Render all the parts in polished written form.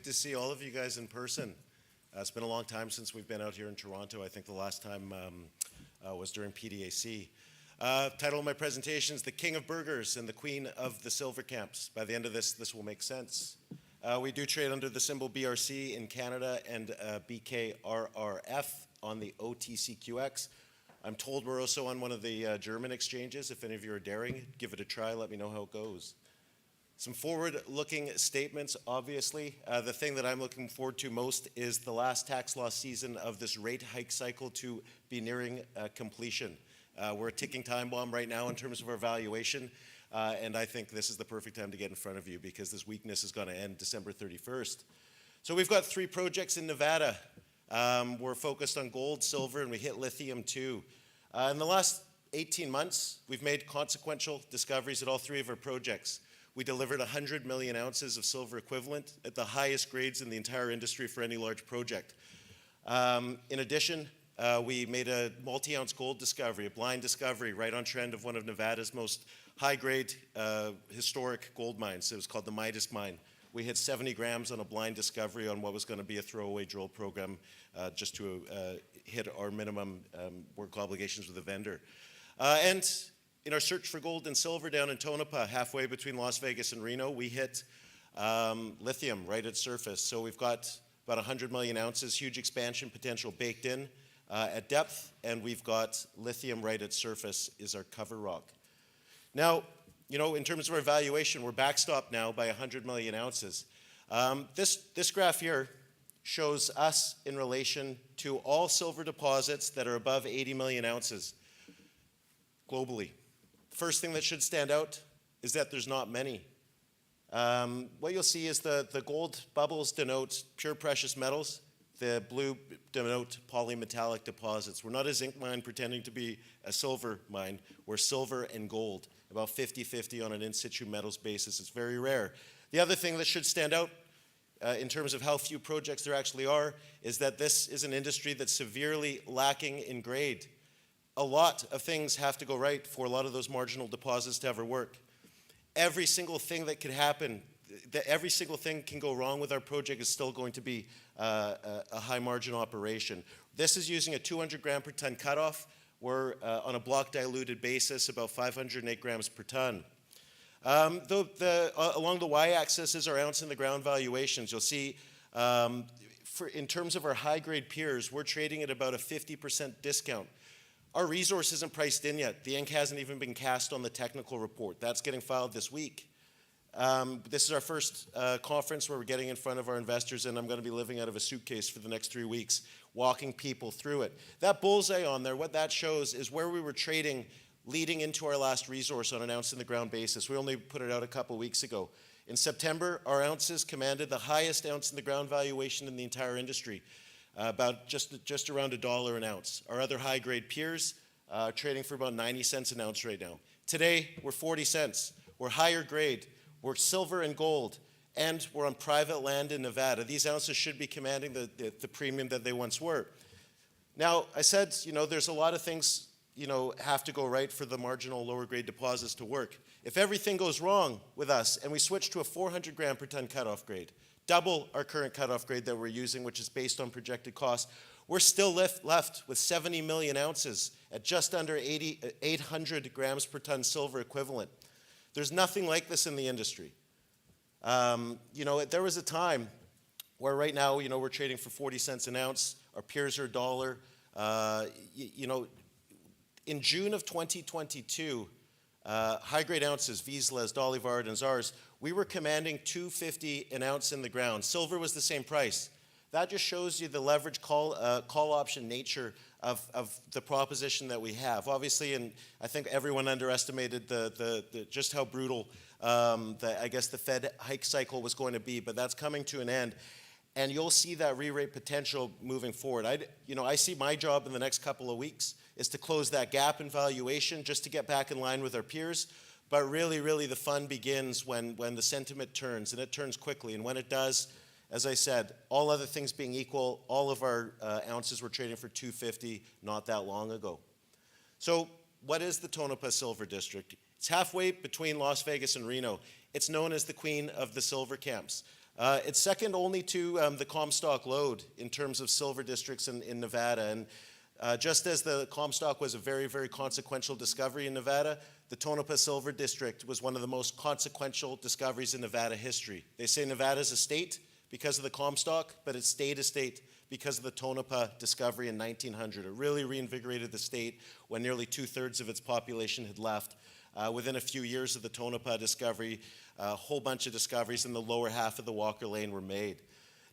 to see all of you guys in person. It's been a long time since we've been out here in Toronto. I think the last time was during PDAC. Title of my presentation is The King of Burgers and the Queen of the Silver Camps. By the end of this will make sense. We do trade under the symbol BRC in Canada and BKRRF on the OTCQX. I'm told we're also on one of the German exchanges. If any of you are daring, give it a try. Let me know how it goes. Some forward-looking statements, obviously. The thing that I'm looking forward to most is the last tax loss season of this rate hike cycle to be nearing completion. We're a ticking time bomb right now in terms of our valuation, and I think this is the perfect time to get in front of you because this weakness is going to end December 31st. So we've got 3 projects in Nevada. We're focused on gold, silver, and we hit lithium too. In the last 18 months, we've made consequential discoveries at all 3 of our projects. We delivered 100 million ounces of silver equivalent at the highest grades in the entire industry for any large project. In addition, we made a multi-ounce gold discovery, a blind discovery right on trend of one of Nevada's most high-grade historic gold mines. It was called the Midas Mine. We hit 70 grams on a blind discovery on what was going to be a throwaway drill program just to hit our minimum work obligations with the vendor. And in our search for gold and silver down in Tonopah, halfway between Las Vegas and Reno, we hit lithium right at surface. So we've got about 100 million ounces, huge expansion potential baked in at depth, and we've got lithium right at surface is our cover rock. Now, you know, in terms of our valuation, we're backstopped now by 100 million ounces. This graph here shows us in relation to all silver deposits that are above 80 million ounces globally. First thing that should stand out is that there's not many. What you'll see is the gold bubbles denote pure precious metals. The blue denote polymetallic deposits. We're not a zinc mine pretending to be a silver mine. We're silver and gold, about 50-50 on an in-situ metals basis. It's very rare. The other thing that should stand out in terms of how few projects there actually are is that this is an industry that's severely lacking in grade. A lot of things have to go right for a lot of those marginal deposits to ever work. Every single thing that could happen, every single thing can go wrong with our project is still going to be a high margin operation. This is using a 200 gram per ton cutoff. We're on a block diluted basis, about 508 grams per ton. Along the y-axis is our ounce in the ground valuations. You'll see in terms of our high grade peers, we're trading at about a 50% discount. Our resource isn't priced in yet. The ink hasn't even been cast on the technical report. That's getting filed this week. This is our first conference where we're getting in front of our investors, and I'm going to be living out of a suitcase for the next 3 weeks, walking people through it. That bullseye on there, what that shows is where we were trading leading into our last resource on an ounce in the ground basis. We only put it out a couple weeks ago. In September, our ounces commanded the highest ounce in the ground valuation in the entire industry. About just around $1 an ounce. Our other high-grade peers are trading for about 90 cents an ounce right now. Today, we're 40 cents. We're higher grade. We're silver and gold. And we're on private land in Nevada. These ounces should be commanding the premium that they once were. Now, I said, you know, there's a lot of things, you know, have to go right for the marginal lower-grade deposits to work. If everything goes wrong with us and we switch to a 400 gram per ton cutoff grade, double our current cutoff grade that we're using, which is based on projected costs, we're still left with 70 million ounces at just under 800 grams per ton silver equivalent. There's nothing like this in the industry. You know, there was a time where right now, you know, we're trading for 40 cents an ounce. Our peers are $1. You know, in June of 2022, high-grade ounces, Vizslas, Dolivard, and Zars, we were commanding $2.50 an ounce in the ground. Silver was the same price. That just shows you the leverage call option nature of the proposition that we have. Obviously, and I think everyone underestimated just how brutal I guess the Fed hike cycle was going to be, but that's coming to an end. And you'll see that re-rate potential moving forward. I see my job in the next couple of weeks is to close that gap in valuation just to get back in line with our peers. But really, really the fun begins when the sentiment turns, and it turns quickly. And when it does, as I said, all other things being equal, all of our ounces were trading for $2.50 not that long ago. So what is the Tonopah Silver District? It's halfway between Las Vegas and Reno. It's known as the Queen of the Silver Camps. It's second only to the Comstock lode in terms of silver districts in Nevada. And just as the Comstock was a very, very consequential discovery in Nevada, the Tonopah Silver District was one of the most consequential discoveries in Nevada history. They say Nevada's a state because of the Comstock, but it stayed a state because of the Tonopah discovery in 1900. It really reinvigorated the state when nearly 2/3 of its population had left. Within a few years of the Tonopah discovery, a whole bunch of discoveries in the lower half of the Walker Lane were made.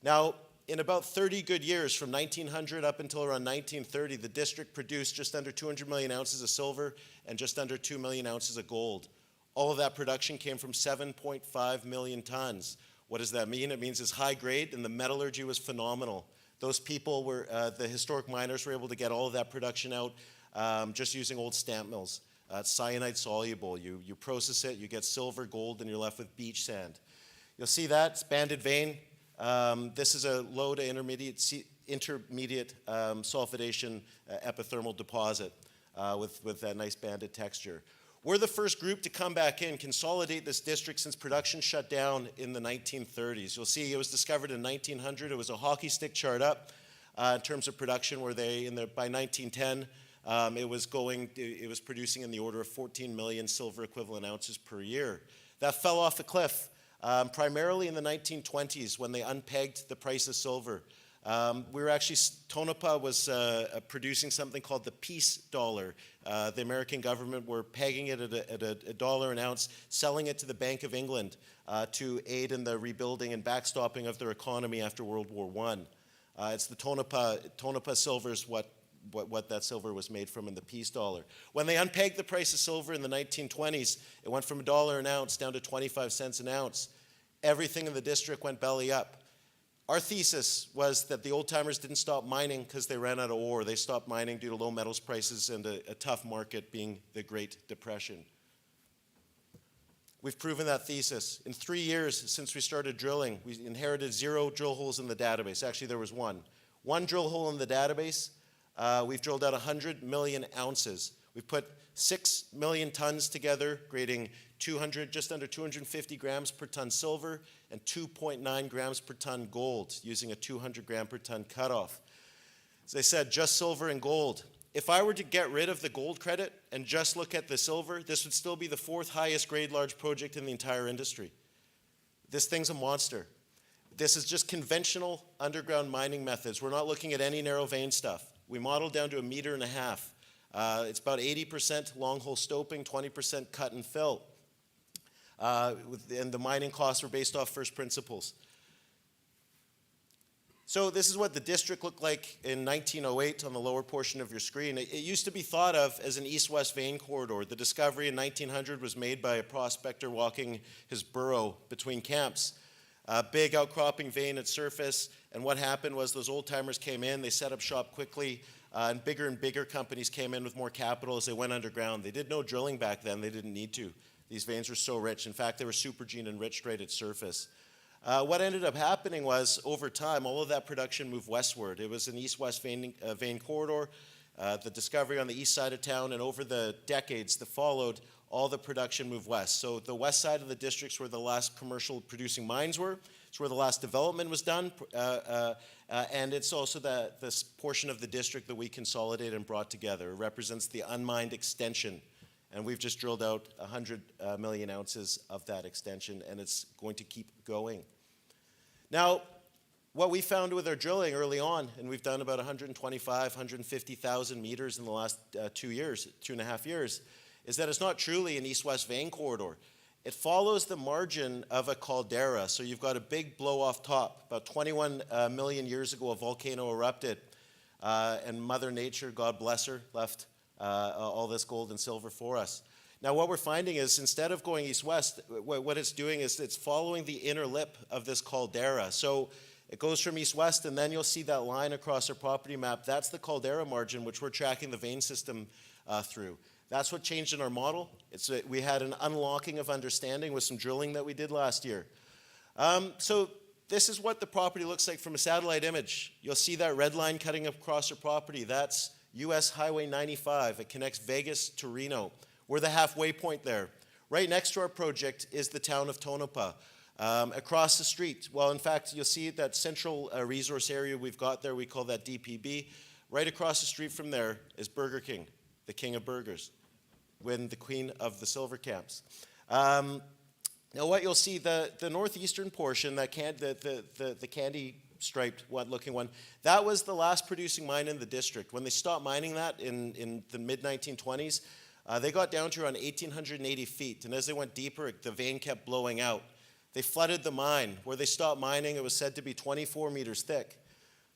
Now, in about 30 good years, from 1900 up until around 1930, the district produced just under 200 million ounces of silver and just under 2 million ounces of gold. All of that production came from 7.5 million tons. What does that mean? It means it's high grade and the metallurgy was phenomenal. Those people were, the historic miners were able to get all of that production out just using old stamp mills. It's cyanide soluble. You process it, you get silver, gold, and you're left with beach sand. You'll see that, it's banded vein. This is a low to intermediate sulfidation epithermal deposit with that nice banded texture. We're the first group to come back in, consolidate this district since production shut down in the 1930s. You'll see it was discovered in 1900. It was a hockey stick chart up in terms of production where by 1910, it was producing in the order of 14 million silver equivalent ounces per year. That fell off a cliff, primarily in the 1920s when they unpegged the price of silver. Tonopah was producing something called the peace dollar. The American government were pegging it at a dollar an ounce, selling it to the Bank of England to aid in the rebuilding and backstopping of their economy after World War I. It's the Tonopah silver is what that silver was made from in the peace dollar. When they unpegged the price of silver in the 1920s, it went from $1 an ounce down to 25 cents an ounce. Everything in the district went belly up. Our thesis was that the old-timers didn't stop mining because they ran out of ore. They stopped mining due to low metals prices and a tough market being the Great Depression. We've proven that thesis. In 3 years since we started drilling, we inherited 0 drill holes in the database. Actually, there was one. One drill hole in the database. We've drilled out 100 million ounces. We've put 6 million tons together, grading just under 250 grams per ton silver and 2.9 grams per ton gold, using a 200 gram per ton cutoff. As I said, just silver and gold. If I were to get rid of the gold credit and just look at the silver, this would still be the 4th highest grade large project in the entire industry. This thing's a monster. This is just conventional underground mining methods. We're not looking at any narrow vein stuff. We modeled down to 1.5 meters. It's about 80% long hole stoping, 20% cut and fill. And the mining costs were based off first principles. So this is what the district looked like in 1908 on the lower portion of your screen. It used to be thought of as an east-west vein corridor. The discovery in 1900 was made by a prospector walking his burro between camps. Big outcropping vein at surface, and what happened was those old-timers came in, they set up shop quickly, and bigger companies came in with more capital as they went underground. They did no drilling back then, they didn't need to. These veins were so rich. In fact, they were supergene enriched right at surface. What ended up happening was, over time, all of that production moved westward. It was an east-west vein corridor, the discovery on the east side of town, and over the decades that followed, all the production moved west. So the west side of the district's where the last commercial producing mines were. It's where the last development was done. And it's also this portion of the district that we consolidated and brought together. It represents the unmined extension. And we've just drilled out 100 million ounces of that extension, and it's going to keep going. Now, what we found with our drilling early on, and we've done about 125, 150,000 meters in the last 2.5 years, is that it's not truly an east-west vein corridor. It follows the margin of a caldera. So you've got a big blow-off top. About 21 million years ago, a volcano erupted, and Mother Nature, God bless her, left all this gold and silver for us. Now what we're finding is instead of going east-west, what it's doing is it's following the inner lip of this caldera. So it goes from east-west, and then you'll see that line across our property map. That's the caldera margin, which we're tracking the vein system through. That's what changed in our model. We had an unlocking of understanding with some drilling that we did last year. So this is what the property looks like from a satellite image. You'll see that red line cutting across our property. That's US Highway 95. It connects Vegas to Reno. We're the halfway point there. Right next to our project is the town of Tonopah. Across the street, well, in fact, you'll see that central resource area we've got there, we call that DPB. Right across the street from there is Burger King, the king of burgers, when the queen of the silver camps. Now what you'll see, the northeastern portion, that the candy striped looking one, that was the last producing mine in the district. When they stopped mining that in the mid-1920s, they got down to around 1,880 feet, and as they went deeper, the vein kept blowing out. They flooded the mine. Where they stopped mining, it was said to be 24 meters thick.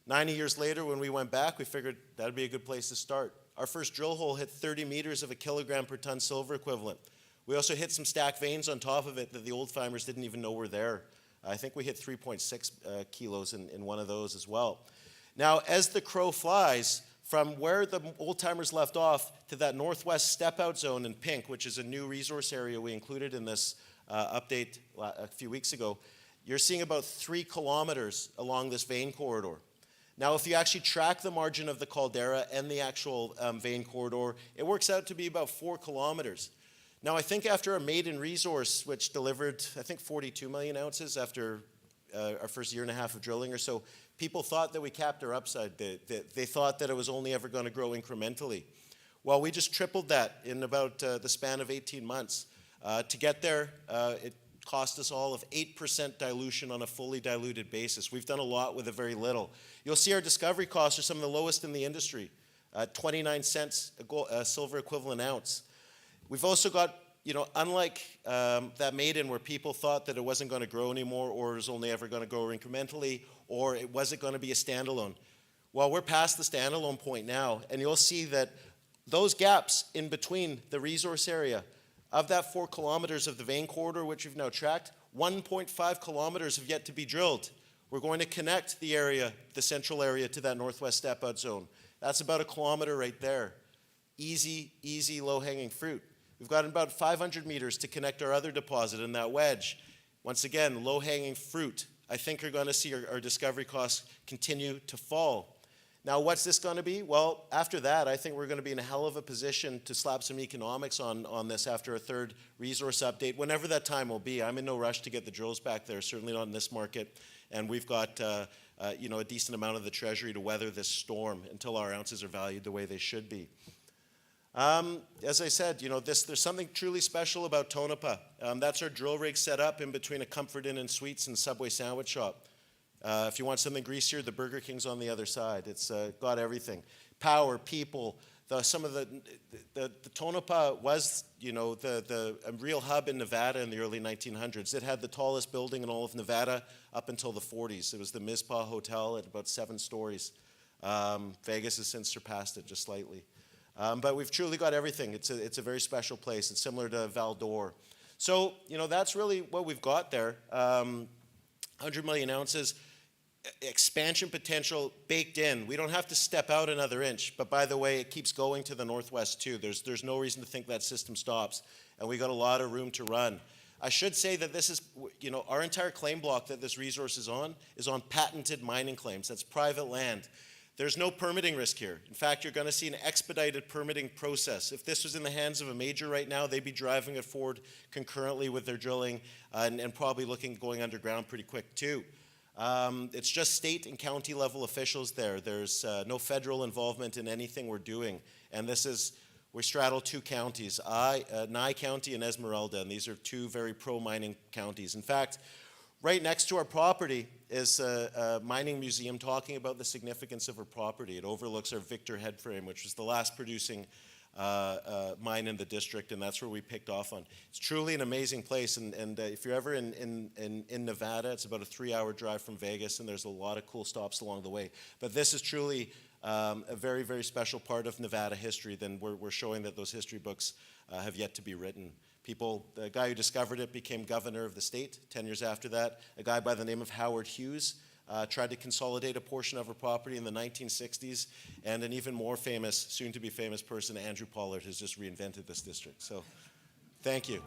90 years later, when we went back, we figured that'd be a good place to start. Our first drill hole hit 30 meters of a kilogram per ton silver equivalent. We also hit some stacked veins on top of it that the old-timers didn't even know were there. I think we hit 3.6 kilos in one of those as well. Now, as the crow flies, from where the old-timers left off to that northwest step-out zone in pink, which is a new resource area we included in this update a few weeks ago, you're seeing about 3 kilometers along this vein corridor. Now, if you actually track the margin of the caldera and the actual vein corridor, it works out to be about 4 kilometers. Now, I think after a maiden resource, which delivered, I think, 42 million ounces after our first year and a half of drilling or so, people thought that we capped our upside. They thought that it was only ever going to grow incrementally. Well, we just tripled that in about the span of 18 months. To get there, it cost us all of 8% dilution on a fully diluted basis. We've done a lot with a very little. You'll see our discovery costs are some of the lowest in the industry, 29 cents a silver equivalent ounce. We've also got, unlike that maiden where people thought that it wasn't going to grow anymore, or it was only ever going to grow incrementally, or it wasn't going to be a standalone. Well, we're past the standalone point now, and you'll see that those gaps in between the resource area, of that 4 kilometers of the vein corridor, which we've now tracked, 1.5 kilometers have yet to be drilled. We're going to connect the area, the central area, to that northwest step-out zone. That's about 1 kilometer right there. Easy, easy, low-hanging fruit. We've got about 500 meters to connect our other deposit in that wedge. Once again, low-hanging fruit. I think you're going to see our discovery costs continue to fall. Now, what's this going to be? Well, after that, I think we're going to be in a hell of a position to slap some economics on this after a third resource update, whenever that time will be. I'm in no rush to get the drills back there, certainly not in this market. And we've got a decent amount of the treasury to weather this storm until our ounces are valued the way they should be. As I said, there's something truly special about Tonopah. That's our drill rig set up in between a Comfort Inn and Suites and Subway sandwich shop. If you want something greasier, the Burger King's on the other side. It's got everything. Power, people, the Tonopah was, a real hub in Nevada in the early 1900s. It had the tallest building in all of Nevada up until the 40s. It was the Mizpah Hotel at about 7 stories. Vegas has since surpassed it just slightly. But we've truly got everything. It's a very special place. It's similar to Val d'Or. So, that's really what we've got there. 100 million ounces, expansion potential baked in. We don't have to step out another inch. But by the way, it keeps going to the northwest too. There's no reason to think that system stops. And we got a lot of room to run. I should say that this is, our entire claim block that this resource is on patented mining claims. That's private land. There's no permitting risk here. In fact, you're going to see an expedited permitting process. If this was in the hands of a major right now, they'd be driving it forward concurrently with their drilling and probably going underground pretty quick too. It's just state and county level officials there. There's no federal involvement in anything we're doing. And we straddle 2 counties, Nye County and Esmeralda, and these are 2 very pro-mining counties. In fact, right next to our property is a mining museum talking about the significance of our property. It overlooks our Victor headframe, which was the last producing mine in the district, and that's where we picked off on. It's truly an amazing place, and if you're ever in Nevada, it's about a 3-hour drive from Vegas, and there's a lot of cool stops along the way. But this is truly a very, very special part of Nevada history. Then we're showing that those history books have yet to be written. The guy who discovered it became governor of the state 10 years after that. A guy by the name of Howard Hughes tried to consolidate a portion of her property in the 1960s, and an even more famous, soon-to-be famous person, Andrew Pollard, has just reinvented this district. So, thank you.